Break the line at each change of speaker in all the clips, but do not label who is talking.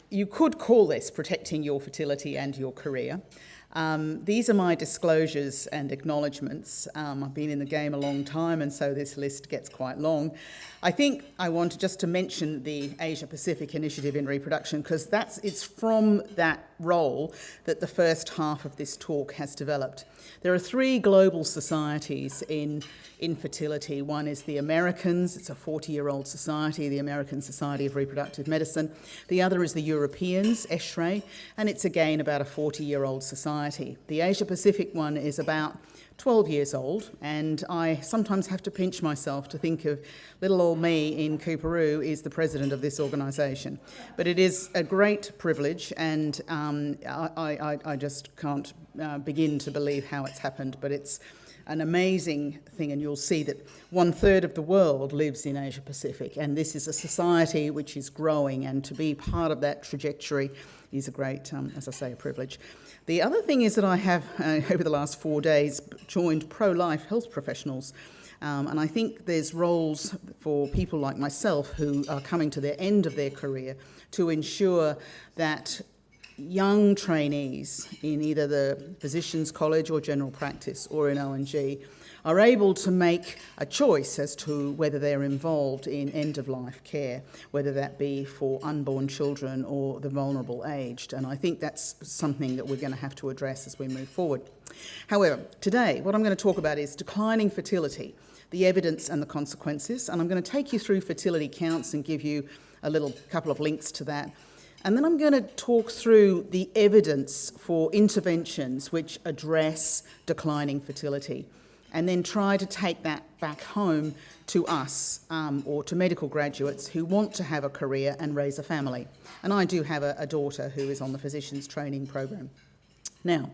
you could call this protecting your fertility and your career. These are my disclosures and acknowledgements. I've been in the game a long time, and so this list gets quite long. I think I want just to mention the Asia Pacific Initiative in Reproduction, because it's from that role that the first half of this talk has developed. There are 3 global societies in infertility. One is the Americans, it's a 40-year-old society, the American Society of Reproductive Medicine. The other is the Europeans, ESHRE, and it's again about a 40-year-old society. The Asia Pacific one is about 12 years old, and I sometimes have to pinch myself to think of little old me in Coorparoo is the president of this organisation. But it is a great privilege, and I just can't begin to believe how it's happened, but it's an amazing thing, and you'll see that 1/3 of the world lives in Asia Pacific, and this is a society which is growing, and to be part of that trajectory is a great, as I say, a privilege. The other thing is that I have, over the last 4 days, joined pro-life health professionals, and I think there's roles for people like myself who are coming to the end of their career to ensure that young trainees in either the physician's college or general practice or in O&G are able to make a choice as to whether they're involved in end-of-life care, whether that be for unborn children or the vulnerable aged. And I think that's something that we're going to have to address as we move forward. However, today what I'm going to talk about is declining fertility, the evidence and the consequences, and I'm going to take you through fertility counts and give you a couple of links to that. And then I'm going to talk through the evidence for interventions which address declining fertility, and then try to take that back home to us or to medical graduates who want to have a career and raise a family. And I do have a daughter who is on the physician's training program. Now,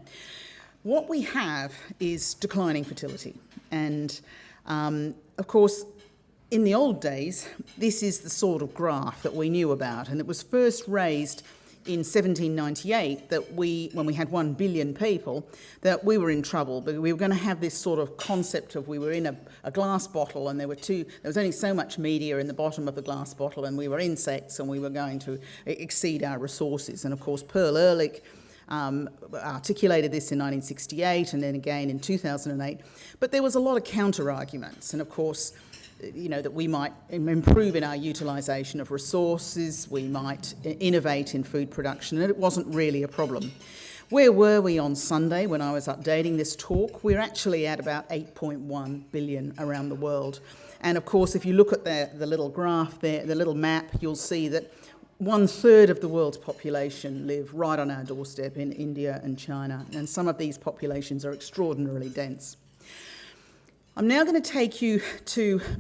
what we have is declining fertility. And of course, in the old days, this is the sort of graph that we knew about, and it was first raised in 1798 that when we had 1 billion people, that we were in trouble, but we were going to have this sort of concept of we were in a glass bottle, and there was only so much media in the bottom of the glass bottle, and we were insects, and we were going to exceed our resources. And of course, Pearl Ehrlich articulated this in 1968, and then again in 2008. But there was a lot of counter-arguments, and of course, that we might improve in our utilisation of resources, we might innovate in food production, and it wasn't really a problem. Where were we on Sunday when I was updating this talk? We're actually at about 8.1 billion around the world. And of course, if you look at the little graph there, the little map, you'll see that 1/3 of the world's population live right on our doorstep in India and China, and some of these populations are extraordinarily dense. I'm now going to take you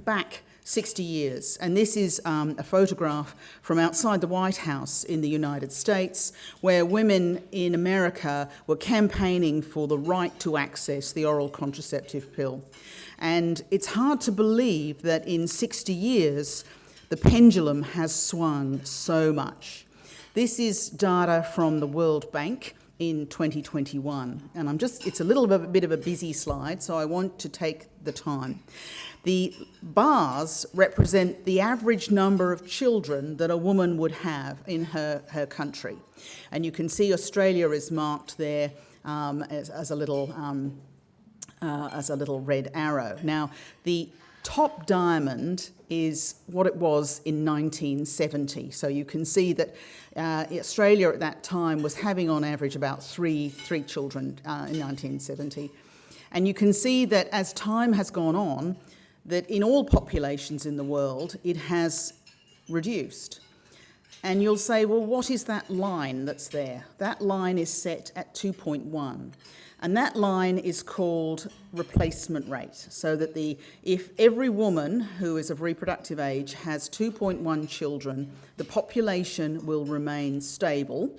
back 60 years, and this is a photograph from outside the White House in the United States, where women in America were campaigning for the right to access the oral contraceptive pill. And it's hard to believe that in 60 years, the pendulum has swung so much. This is data from the World Bank in 2021, and it's a little bit of a busy slide, so I want to take the time. The bars represent the average number of children that a woman would have in her country, and you can see Australia is marked there as a little red arrow. Now, the top diamond is what it was in 1970. So you can see that Australia at that time was having on average about three children in 1970. And you can see that as time has gone on, that in all populations in the world, it has reduced. And you'll say, well, what is that line that's there? That line is set at 2.1. And that line is called replacement rate, so that if every woman who is of reproductive age has 2.1 children, the population will remain stable,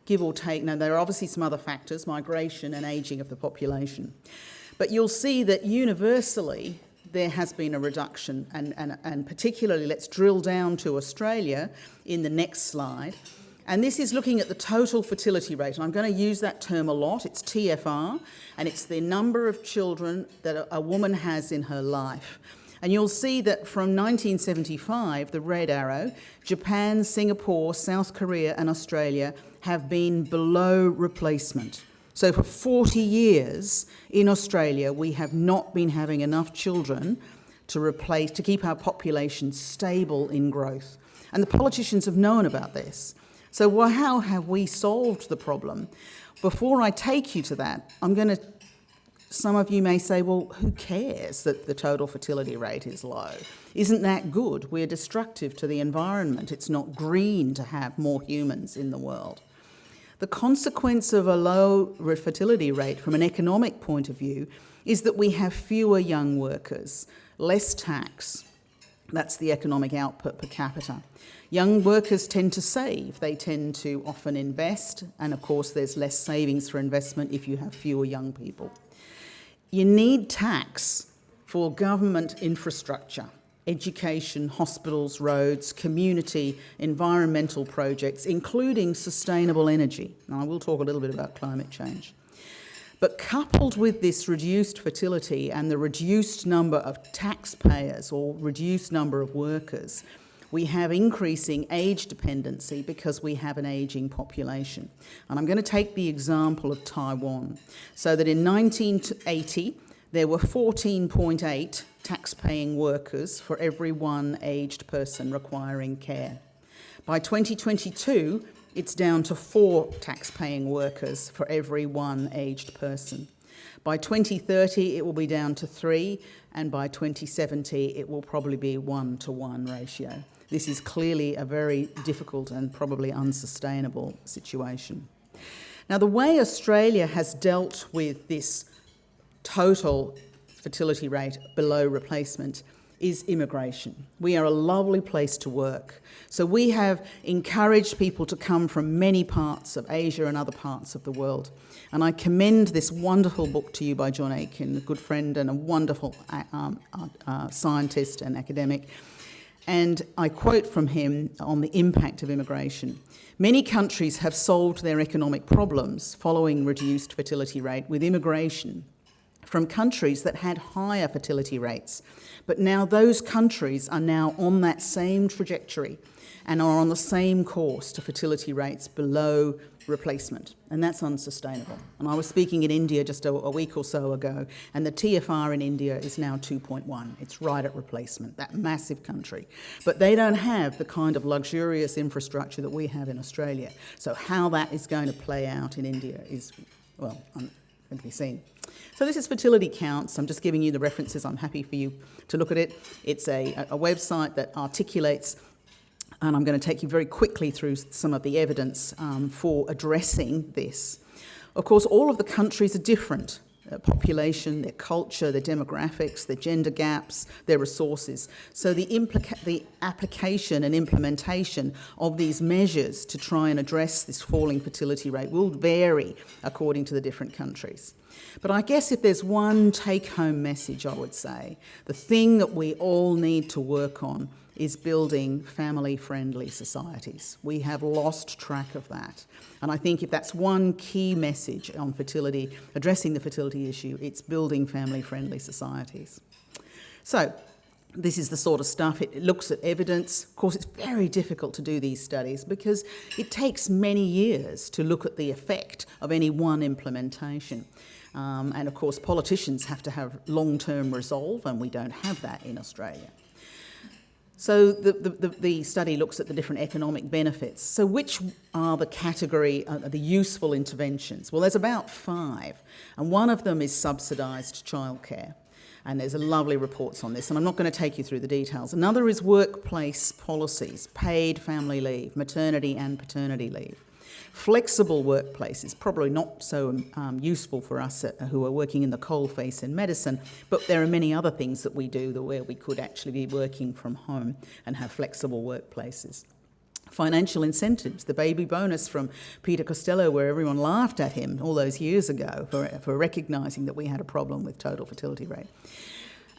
give or take. Now, there are obviously some other factors, migration and ageing of the population. But you'll see that universally there has been a reduction, and particularly let's drill down to Australia in the next slide. And this is looking at the total fertility rate, and I'm going to use that term a lot. It's TFR, and it's the number of children that a woman has in her life. And you'll see that from 1975, the red arrow, Japan, Singapore, South Korea and Australia have been below replacement. So for 40 years in Australia, we have not been having enough children to keep our population stable in growth. And the politicians have known about this. So how have we solved the problem? Before I take you to that, some of you may say, well, who cares that the total fertility rate is low? Isn't that good? We're destructive to the environment. It's not green to have more humans in the world. The consequence of a low fertility rate from an economic point of view is that we have fewer young workers, less tax. That's the economic output per capita. Young workers tend to save. They tend to often invest. And of course, there's less savings for investment if you have fewer young people. You need tax for government infrastructure, education, hospitals, roads, community, environmental projects, including sustainable energy. Now, I will talk a little bit about climate change. But coupled with this reduced fertility and the reduced number of taxpayers or reduced number of workers, we have increasing age dependency because we have an ageing population. And I'm going to take the example of Taiwan. So that in 1980, there were 14.8 tax-paying workers for every one aged person requiring care. By 2022, it's down to 4 tax-paying workers for every one aged person. By 2030, it will be down to 3, and by 2070, it will probably be 1-to-1 ratio. This is clearly a very difficult and probably unsustainable situation. Now, the way Australia has dealt with this total fertility rate below replacement is immigration. We are a lovely place to work. So we have encouraged people to come from many parts of Asia and other parts of the world. And I commend this wonderful book to you by John Aiken, a good friend and a wonderful scientist and academic. And I quote from him on the impact of immigration. Many countries have solved their economic problems following reduced fertility rate with immigration from countries that had higher fertility rates. But now those countries are now on that same trajectory and are on the same course to fertility rates below replacement, and that's unsustainable. And I was speaking in India just a week or so ago, and the TFR in India is now 2.1. It's right at replacement, that massive country. But they don't have the kind of luxurious infrastructure that we have in Australia. So how that is going to play out in India is, well, going to be seen. So this is fertility counts. I'm just giving you the references. I'm happy for you to look at it. It's a website that articulates, and I'm going to take you very quickly through some of the evidence for addressing this. Of course, all of the countries are different. Their population, their culture, their demographics, their gender gaps, their resources. So the application and implementation of these measures to try and address this falling fertility rate will vary according to the different countries. But I guess if there's one take-home message, I would say, the thing that we all need to work on is building family-friendly societies. We have lost track of that. And I think if that's one key message on fertility, addressing the fertility issue, it's building family-friendly societies. So this is the sort of stuff, it looks at evidence. Of course, it's very difficult to do these studies because it takes many years to look at the effect of any one implementation. And of course, politicians have to have long-term resolve, and we don't have that in Australia. So the study looks at the different economic benefits. So which are the category, the useful interventions? Well, there's about 5, and one of them is subsidised childcare. And there's lovely reports on this, and I'm not going to take you through the details. Another is workplace policies, paid family leave, maternity and paternity leave. Flexible workplaces, probably not so useful for us who are working in the coalface in medicine, but there are many other things that we do where we could actually be working from home and have flexible workplaces. Financial incentives, the baby bonus from Peter Costello, where everyone laughed at him all those years ago for recognising that we had a problem with total fertility rate.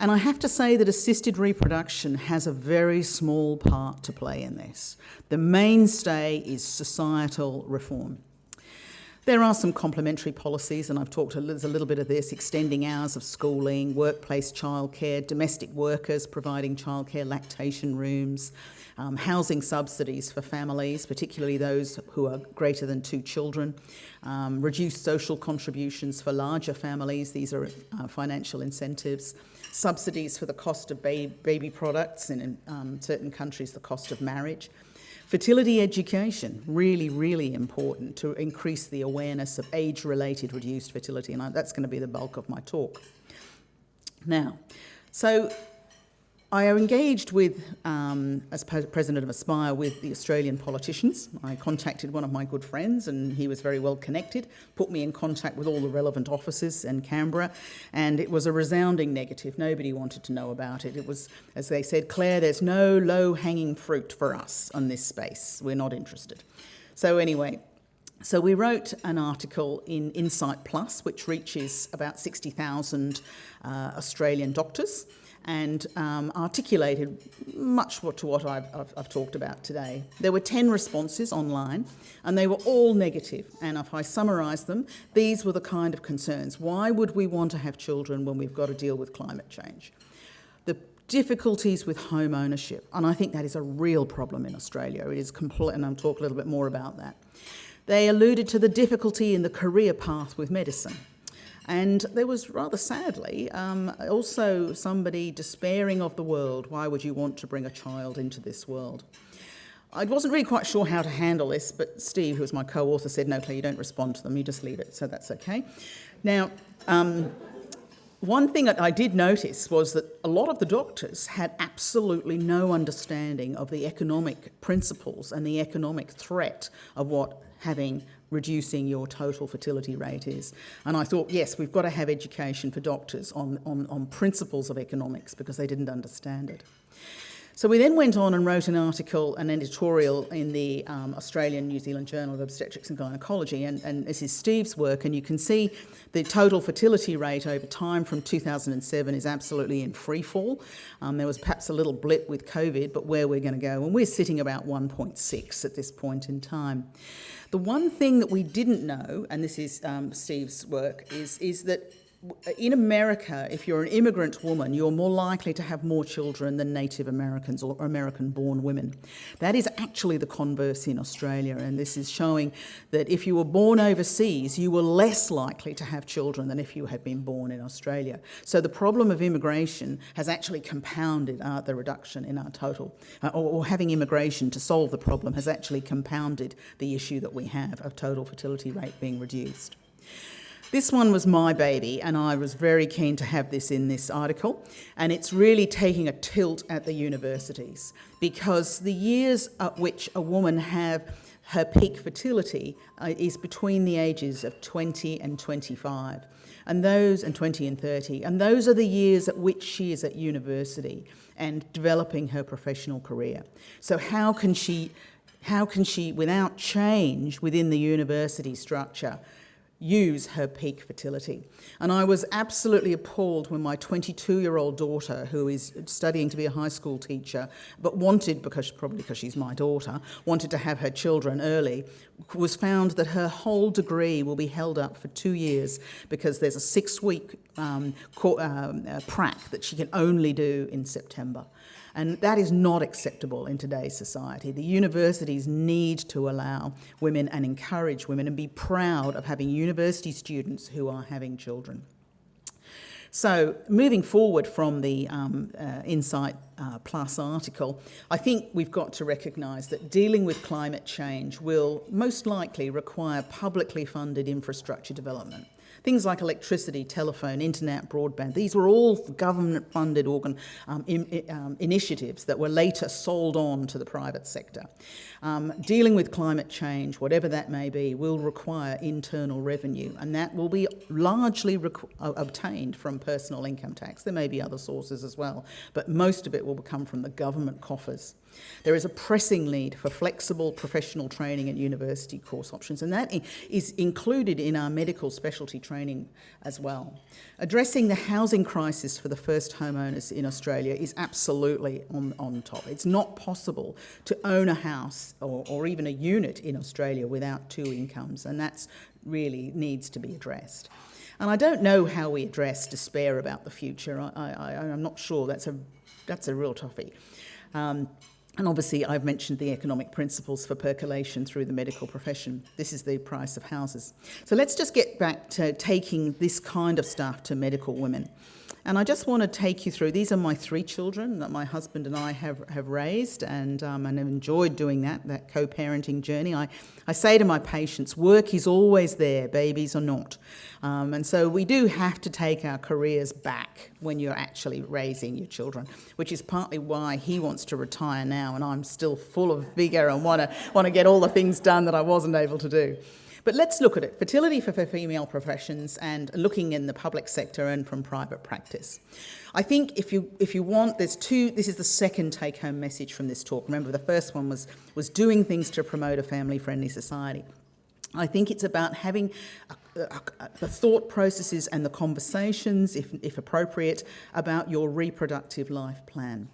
And I have to say that assisted reproduction has a very small part to play in this. The mainstay is societal reform. There are some complementary policies, and I've talked there's a little bit of this, extending hours of schooling, workplace childcare, domestic workers providing childcare, lactation rooms, housing subsidies for families, particularly those who are greater than 2 children, reduced social contributions for larger families, these are financial incentives, subsidies for the cost of baby products, and in certain countries the cost of marriage. Fertility education, really, really important to increase the awareness of age-related reduced fertility, and that's going to be the bulk of my talk. Now, so I engaged with, as president of Aspire, with the Australian politicians. I contacted one of my good friends, and he was very well connected, put me in contact with all the relevant officers in Canberra, and it was a resounding negative. Nobody wanted to know about it. It was, as they said, Claire, there's no low-hanging fruit for us on this space. We're not interested. So anyway, so we wrote an article in Insight Plus, which reaches about 60,000 Australian doctors, and articulated much to what I've talked about today. There were 10 responses online, and they were all negative. And if I summarise them, these were the kind of concerns. Why would we want to have children when we've got to deal with climate change? The difficulties with home ownership, and I think that is a real problem in Australia. It is complete, and I'll talk a little bit more about that. They alluded to the difficulty in the career path with medicine. And there was, rather sadly, also somebody despairing of the world. Why would you want to bring a child into this world? I wasn't really quite sure how to handle this, but Steve, who was my co-author, said, no, Claire, you don't respond to them, you just leave it, so that's okay. Now, one thing that I did notice was that a lot of the doctors had absolutely no understanding of the economic principles and the economic threat of what reducing your total fertility rate is. And I thought, yes, we've got to have education for doctors on principles of economics, because they didn't understand it. So we then went on and wrote an article, an editorial in the Australian New Zealand Journal of Obstetrics and Gynecology, and this is Steve's work, and you can see the total fertility rate over time from 2007 is absolutely in free fall. There was perhaps a little blip with COVID, but where we're going to go, and we're sitting about 1.6 at this point in time. The one thing that we didn't know, and this is Steve's work, is that in America, if you're an immigrant woman, you're more likely to have more children than Native Americans or American-born women. That is actually the converse in Australia, and this is showing that if you were born overseas, you were less likely to have children than if you had been born in Australia. So the problem of immigration has actually compounded the reduction in our total, or having immigration to solve the problem has actually compounded the issue that we have of total fertility rate being reduced. This one was my baby, and I was very keen to have this in this article, and it's really taking a tilt at the universities, because the years at which a woman have her peak fertility is between the ages of 20 and 25, and 20 and 30, and those are the years at which she is at university and developing her professional career. So how can she, without change within the university structure, use her peak fertility? And I was absolutely appalled when my 22-year-old daughter, who is studying to be a high school teacher, but probably because she's my daughter, wanted to have her children early, was found that her whole degree will be held up for 2 years because there's a 6-week prac that she can only do in September. And that is not acceptable in today's society. The universities need to allow women and encourage women and be proud of having university students who are having children. So moving forward from the Insight Plus article, I think we've got to recognise that dealing with climate change will most likely require publicly funded infrastructure development. Things like electricity, telephone, internet, broadband, these were all government-funded initiatives that were later sold on to the private sector. Dealing with climate change, whatever that may be, will require internal revenue, and that will be largely obtained from personal income tax. There may be other sources as well, but most of it will come from the government coffers. There is a pressing need for flexible professional training and university course options, and that is included in our medical specialty training as well. Addressing the housing crisis for the first homeowners in Australia is absolutely on top. It's not possible to own a house or even a unit in Australia without two incomes, and that's really needs to be addressed. And I don't know how we address despair about the future. I'm not sure. That's a real toughie. And obviously, I've mentioned the economic principles for percolation through the medical profession. This is the price of houses. So let's just get back to taking this kind of stuff to medical women. And I just want to take you through, these are my 3 children that my husband and I have raised, and have enjoyed doing that co-parenting journey. I say to my patients, work is always there, babies are not. And so we do have to take our careers back when you're actually raising your children, which is partly why he wants to retire now, and I'm still full of vigour and want to get all the things done that I wasn't able to do. But let's look at it. Fertility for female professions and looking in the public sector and from private practice. I think if you want, this is the second take-home message from this talk. Remember, the first one was doing things to promote a family-friendly society. I think it's about having the thought processes and the conversations, if appropriate, about your reproductive life plan.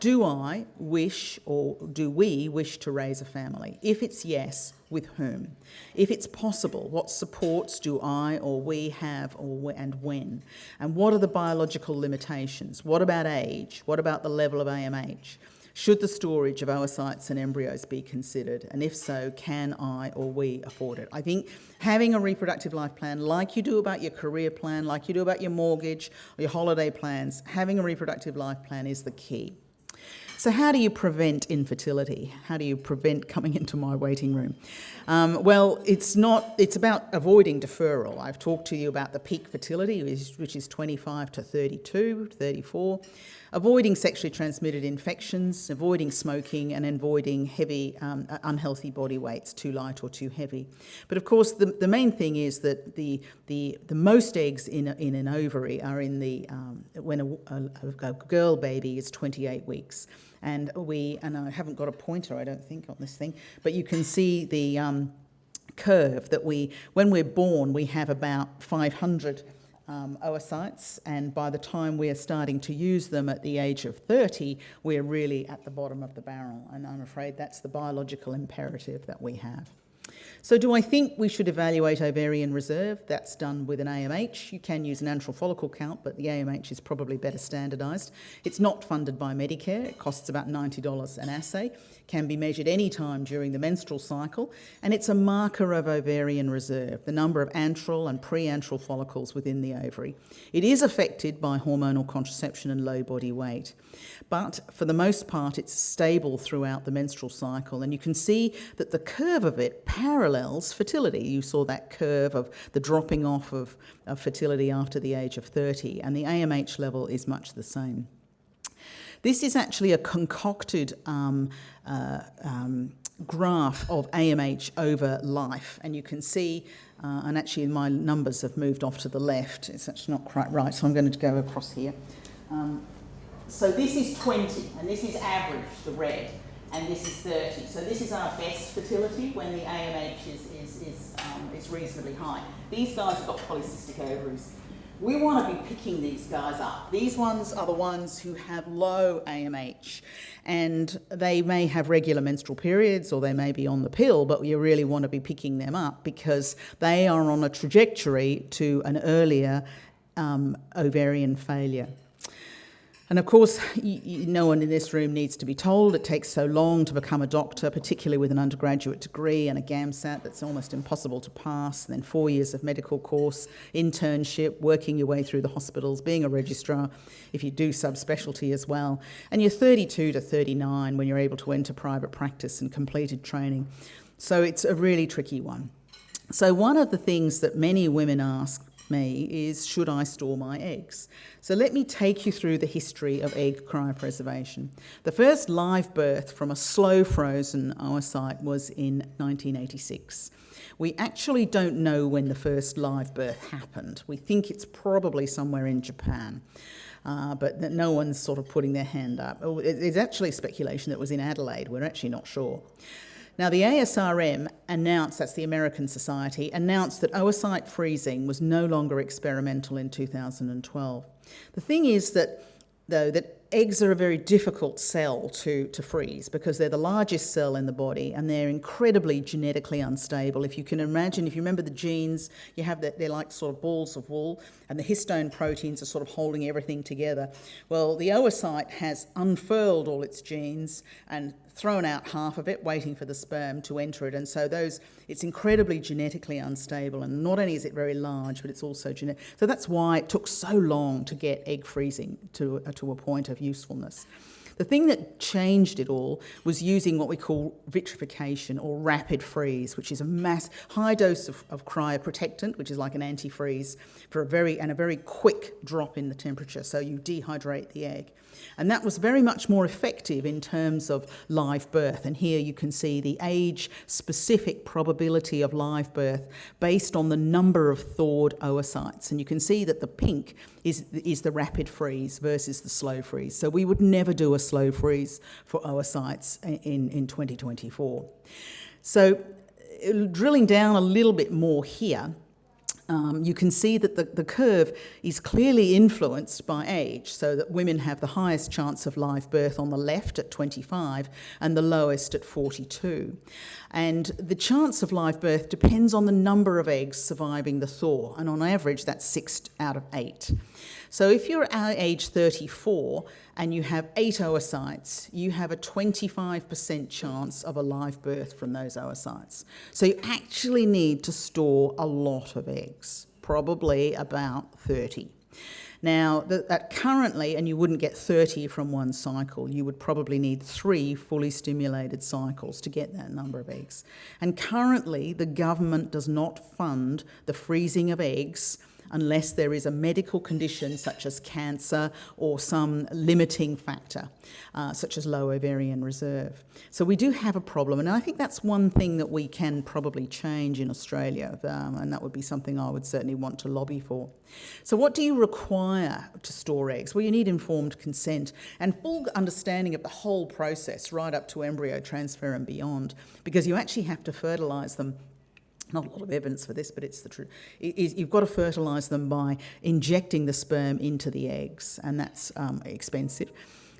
Do I wish, or do we wish to raise a family? If it's yes, with whom? If it's possible, what supports do I or we have, and when? And what are the biological limitations? What about age? What about the level of AMH? Should the storage of oocytes and embryos be considered? And if so, can I or we afford it? I think having a reproductive life plan, like you do about your career plan, like you do about your mortgage or your holiday plans, having a reproductive life plan is the key. So how do you prevent infertility? How do you prevent coming into my waiting room? Well, it's about avoiding deferral. I've talked to you about the peak fertility, which is 25 to 32, 34. Avoiding sexually transmitted infections, avoiding smoking, and avoiding heavy, unhealthy body weights, too light or too heavy. But of course, the main thing is that the most eggs in an ovary are in when a girl baby is 28 weeks. And I haven't got a pointer, I don't think, on this thing, but you can see the curve that when we're born, we have about 500 oocytes, and by the time we're starting to use them at the age of 30, we're really at the bottom of the barrel, and I'm afraid that's the biological imperative that we have. So do I think we should evaluate ovarian reserve? That's done with an AMH. You can use an antral follicle count, but the AMH is probably better standardised. It's not funded by Medicare. It costs about $90 an assay, can be measured any time during the menstrual cycle, and it's a marker of ovarian reserve, the number of antral and pre-antral follicles within the ovary. It is affected by hormonal contraception and low body weight, but for the most part it's stable throughout the menstrual cycle, and you can see that the curve of it parallels fertility. You saw that curve of the dropping off of fertility after the age of 30, and the AMH level is much the same. This is actually a concocted graph of AMH over life, and you can see, and actually my numbers have moved off to the left. It's actually not quite right, so I'm going to go across here. So this is 20, and this is average, the red, and this is 30. So this is our best fertility when the AMH is reasonably high. These guys have got polycystic ovaries. We want to be picking these guys up. These ones are the ones who have low AMH, and they may have regular menstrual periods or they may be on the pill, but you really want to be picking them up because they are on a trajectory to an earlier ovarian failure. And of course, no one in this room needs to be told it takes so long to become a doctor, particularly with an undergraduate degree and a GAMSAT that's almost impossible to pass, and then 4 years of medical course, internship, working your way through the hospitals, being a registrar if you do subspecialty as well. And you're 32 to 39 when you're able to enter private practice and completed training. So it's a really tricky one. So one of the things that many women ask me is, should I store my eggs? So let me take you through the history of egg cryopreservation. The first live birth from a slow frozen oocyte was in 1986. We actually don't know when the first live birth happened. We think it's probably somewhere in Japan. But no one's sort of putting their hand up. There's actually speculation that it was in Adelaide. We're actually not sure. Now, the ASRM announced, that's the American Society, announced that oocyte freezing was no longer experimental in 2012. The thing is that, though, that eggs are a very difficult cell to freeze because they're the largest cell in the body and they're incredibly genetically unstable. If you can imagine, if you remember the genes, you have that, they're like sort of balls of wool, and the histone proteins are sort of holding everything together. Well, the oocyte has unfurled all its genes and thrown out half of it, waiting for the sperm to enter it. And so it's incredibly genetically unstable. And not only is it very large, but it's also genetic. So that's why it took so long to get egg freezing to a point of usefulness. The thing that changed it all was using what we call vitrification or rapid freeze, which is a high dose of cryoprotectant, which is like an antifreeze, for a very quick drop in the temperature. So you dehydrate the egg. And that was very much more effective in terms of live birth. And here you can see the age-specific probability of live birth based on the number of thawed oocytes. And you can see that the pink is the rapid freeze versus the slow freeze. So we would never do a slow freeze for oocytes in 2024. So drilling down a little bit more here, you can see that the curve is clearly influenced by age, so that women have the highest chance of live birth on the left at 25 and the lowest at 42. And the chance of live birth depends on the number of eggs surviving the thaw, and on average that's 6 out of 8. So if you're at age 34 and you have 8 oocytes, you have a 25% chance of a live birth from those oocytes. So you actually need to store a lot of eggs, probably about 30. Now, that currently, and you wouldn't get 30 from one cycle, you would probably need 3 fully stimulated cycles to get that number of eggs. And currently, the government does not fund the freezing of eggs unless there is a medical condition such as cancer or some limiting factor, such as low ovarian reserve. So we do have a problem, and I think that's one thing that we can probably change in Australia, and that would be something I would certainly want to lobby for. So what do you require to store eggs? Well, you need informed consent and full understanding of the whole process, right up to embryo transfer and beyond, because you actually have to fertilise them. Not a lot of evidence for this, but it's the truth. You've got to fertilise them by injecting the sperm into the eggs, and that's expensive.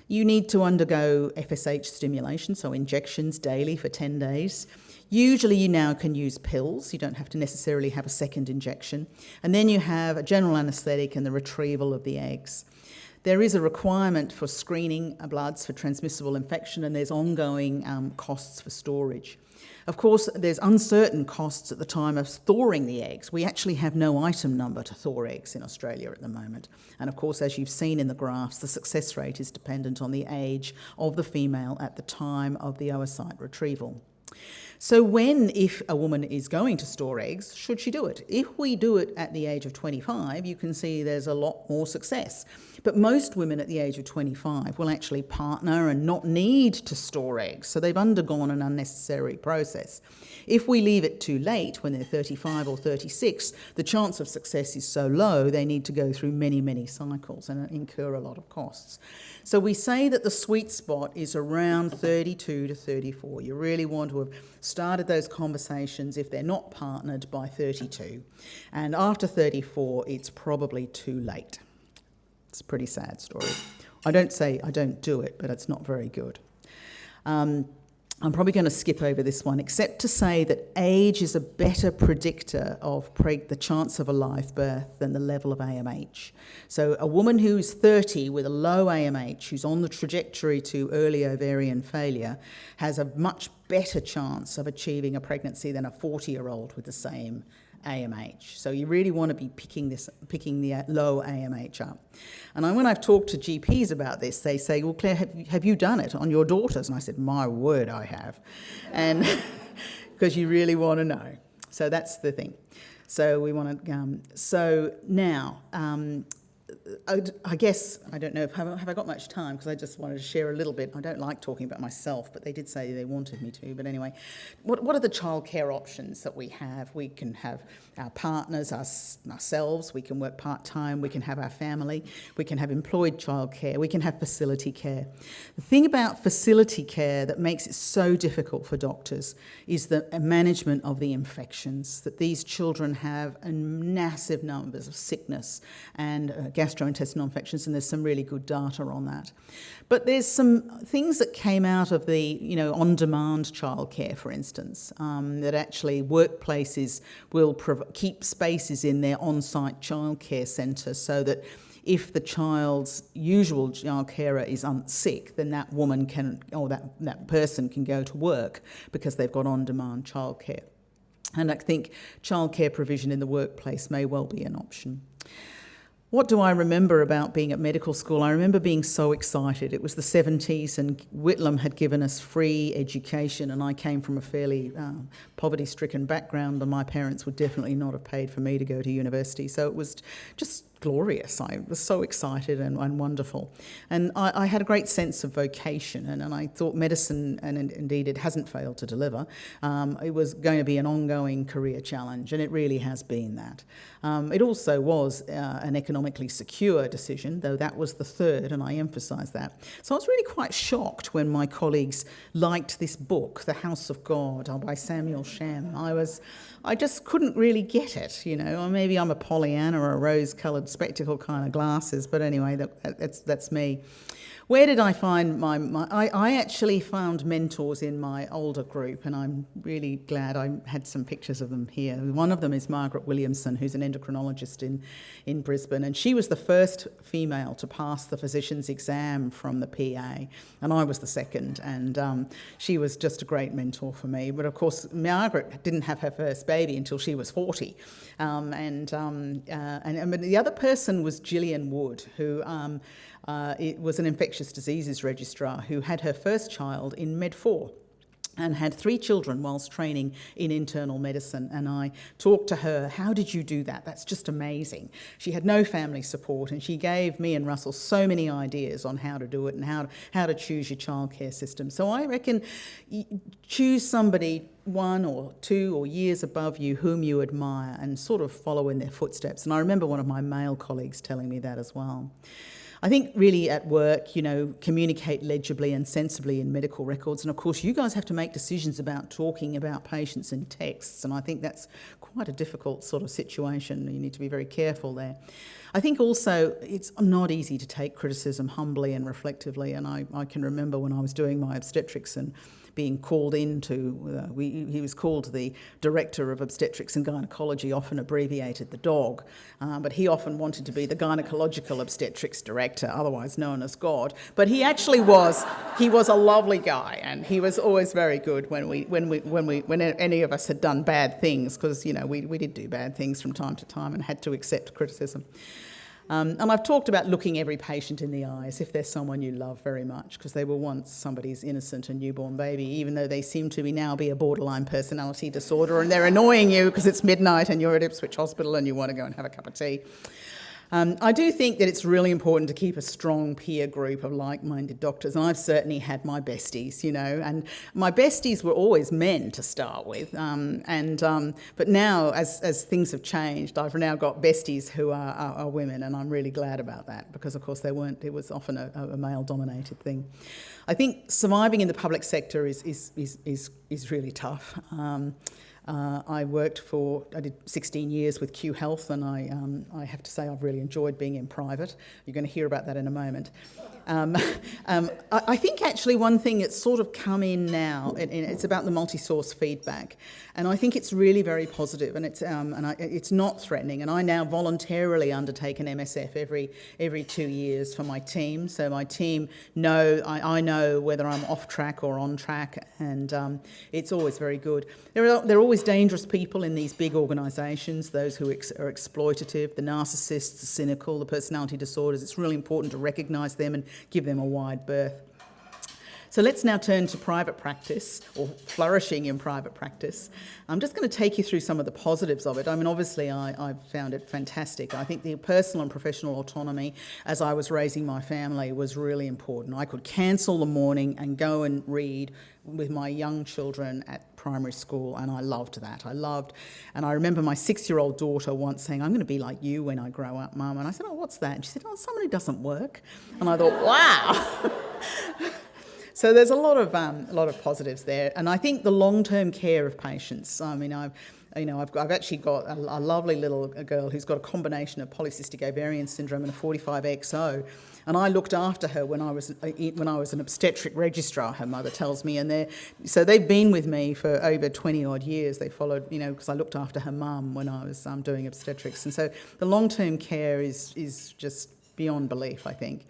You need to undergo FSH stimulation, so injections daily for 10 days. Usually you now can use pills. You don't have to necessarily have a second injection. And then you have a general anaesthetic and the retrieval of the eggs. There is a requirement for screening bloods for transmissible infection, and there's ongoing costs for storage. Of course, there's uncertain costs at the time of thawing the eggs. We actually have no item number to thaw eggs in Australia at the moment. And of course, as you've seen in the graphs, the success rate is dependent on the age of the female at the time of the oocyte retrieval. So if a woman is going to store eggs, should she do it? If we do it at the age of 25, you can see there's a lot more success. But most women at the age of 25 will actually partner and not need to store eggs, so they've undergone an unnecessary process. If we leave it too late, when they're 35 or 36, the chance of success is so low they need to go through many, many cycles and incur a lot of costs. So we say that the sweet spot is around 32 to 34. You really want to have started those conversations if they're not partnered by 32. And after 34, it's probably too late. It's a pretty sad story. I don't say I don't do it, but it's not very good. I'm probably going to skip over this one, except to say that age is a better predictor of the chance of a live birth than the level of AMH. So a woman who's 30 with a low AMH, who's on the trajectory to early ovarian failure, has a much better chance of achieving a pregnancy than a 40-year-old with the same AMH. So you really want to be picking the low AMH up. And when I've talked to GPs about this, they say, well, Claire, have you done it on your daughters? And I said, my word, I have. And because you really want to know. So that's the thing. So we want to, now, I guess, I don't know, have I got much time? Because I just wanted to share a little bit. I don't like talking about myself, but they did say they wanted me to. But anyway, what are the childcare options that we have? We can have our partners, ourselves, we can work part-time, we can have our family, we can have employed childcare, we can have facility care. The thing about facility care that makes it so difficult for doctors is the management of the infections, that these children have massive numbers of sickness and gastrointestinal infections, and there's some really good data on that. But there's some things that came out of the, on-demand childcare, for instance, that actually workplaces will keep spaces in their on-site childcare centre so that if the child's usual child carer is sick, then that woman can, or that person can go to work because they've got on-demand childcare. And I think childcare provision in the workplace may well be an option. What do I remember about being at medical school? I remember being so excited. It was the 70s and Whitlam had given us free education, and I came from a fairly poverty-stricken background, and my parents would definitely not have paid for me to go to university. So it was just glorious. I was so excited and wonderful. And I had a great sense of vocation, and I thought medicine, and indeed it hasn't failed to deliver, it was going to be an ongoing career challenge, and it really has been that. It also was an economically secure decision, though that was the third, and I emphasise that. So I was really quite shocked when my colleagues liked this book, The House of God, by Samuel Sham. I just couldn't really get it, or maybe I'm a Pollyanna or a rose-coloured spectacle kind of glasses, but anyway, that's me. Where did I find I actually found mentors in my older group, and I'm really glad I had some pictures of them here. One of them is Margaret Williamson, who's an endocrinologist in Brisbane, and she was the first female to pass the physician's exam from the PA, and I was the second, and she was just a great mentor for me. But of course, Margaret didn't have her first baby until she was 40, and the other person was Gillian Wood, who it was an infectious diseases registrar who had her first child in Med4 and had 3 children whilst training in internal medicine. And I talked to her, how did you do that? That's just amazing. She had no family support, and she gave me and Russell so many ideas on how to do it and how to choose your childcare system. So I reckon choose somebody 1 or 2 or years above you whom you admire and sort of follow in their footsteps. And I remember one of my male colleagues telling me that as well. I think really at work, communicate legibly and sensibly in medical records. And of course, you guys have to make decisions about talking about patients in texts. And I think that's quite a difficult sort of situation. You need to be very careful there. I think also it's not easy to take criticism humbly and reflectively. And I can remember when I was doing my obstetrics and being called into, he was called the Director of Obstetrics and Gynaecology, often abbreviated the DOG, but he often wanted to be the Gynaecological Obstetrics Director, otherwise known as God. But he actually was a lovely guy, and he was always very good when any of us had done bad things, because we did do bad things from time to time and had to accept criticism. And I've talked about looking every patient in the eyes if there's someone you love very much, because they were once somebody's innocent and newborn baby, even though they seem to now be a borderline personality disorder and they're annoying you because it's midnight and you're at Ipswich Hospital and you want to go and have a cup of tea. I do think that it's really important to keep a strong peer group of like-minded doctors, and I've certainly had my besties, and my besties were always men to start with, but now as things have changed, I've now got besties who are women, and I'm really glad about that, because of course it was often a male-dominated thing. I think surviving in the public sector is really tough. I did 16 years with Q Health, and I have to say I've really enjoyed being in private. You're going to hear about that in a moment. I think actually one thing that's sort of come in now, and it's about the multi-source feedback, and I think it's really very positive, and it's not threatening. And I now voluntarily undertake an MSF every 2 years for my team, so my team I know whether I'm off track or on track, and it's always very good. There are always dangerous people in these big organisations, those who are exploitative, the narcissists, the cynical, the personality disorders. It's really important to recognise them and give them a wide berth. So let's now turn to private practice, or flourishing in private practice. I'm just going to take you through some of the positives of it. I mean, obviously, I found it fantastic. I think the personal and professional autonomy as I was raising my family was really important. I could cancel the morning and go and read with my young children at primary school, and I loved that. And I remember my 6-year-old daughter once saying, "I'm going to be like you when I grow up, Mum." And I said, "Oh, what's that?" And she said, "Oh, someone who doesn't work." And I thought, wow. So there's a lot of positives there, and I think the long-term care of patients. I mean, I've actually got a lovely little girl who's got a combination of polycystic ovarian syndrome and a 45XO, and I looked after her when I was an obstetric registrar. Her mother tells me, and they've been with me for over 20 odd years. They followed, because I looked after her mum when I was doing obstetrics, and so the long-term care is just beyond belief, I think.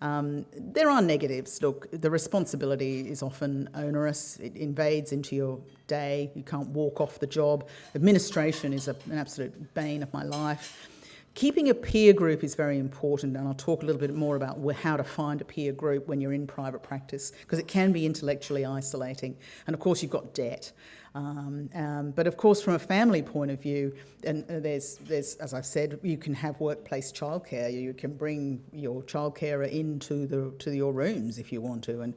There are negatives. Look, the responsibility is often onerous. It invades into your day. You can't walk off the job. Administration is an absolute bane of my life. Keeping a peer group is very important, and I'll talk a little bit more about how to find a peer group when you're in private practice, because it can be intellectually isolating. And of course, you've got debt. But of course, from a family point of view, and there's as I've said, you can have workplace childcare. You can bring your childcarer into your rooms if you want to, and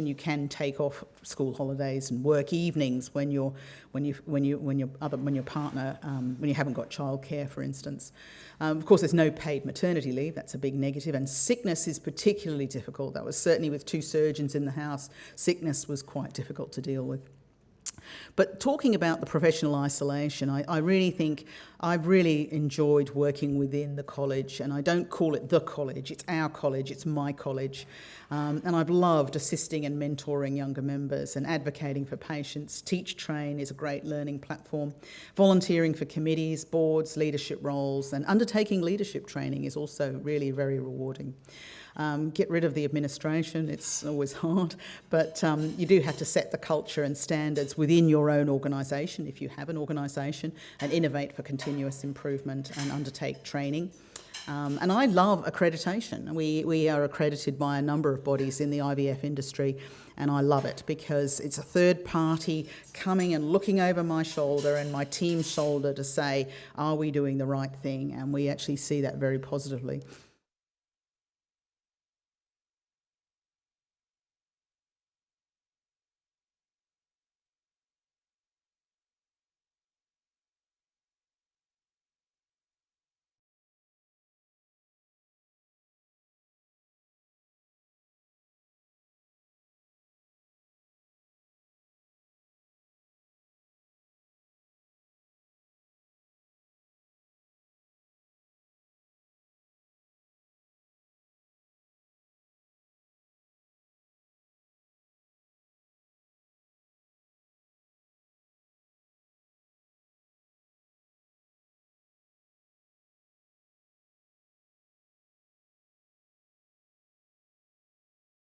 you can take off school holidays and work evenings when your partner when you haven't got childcare, for instance. Of course, there's no paid maternity leave. That's a big negative, and sickness is particularly difficult. That was certainly with 2 surgeons in the house. Sickness was quite difficult to deal with. But talking about the professional isolation, I really think I've really enjoyed working within the college, and I don't call it the college, it's our college, it's my college. And I've loved assisting and mentoring younger members and advocating for patients. Teach Train is a great learning platform. Volunteering for committees, boards, leadership roles, and undertaking leadership training is also really very rewarding. Get rid of the administration, it's always hard, but you do have to set the culture and standards within your own organisation, if you have an organisation, and innovate for continuous improvement and undertake training. And I love accreditation. We are accredited by a number of bodies in the IVF industry, and I love it because it's a third party coming and looking over my shoulder and my team's shoulder to say, are we doing the right thing? And we actually see that very positively.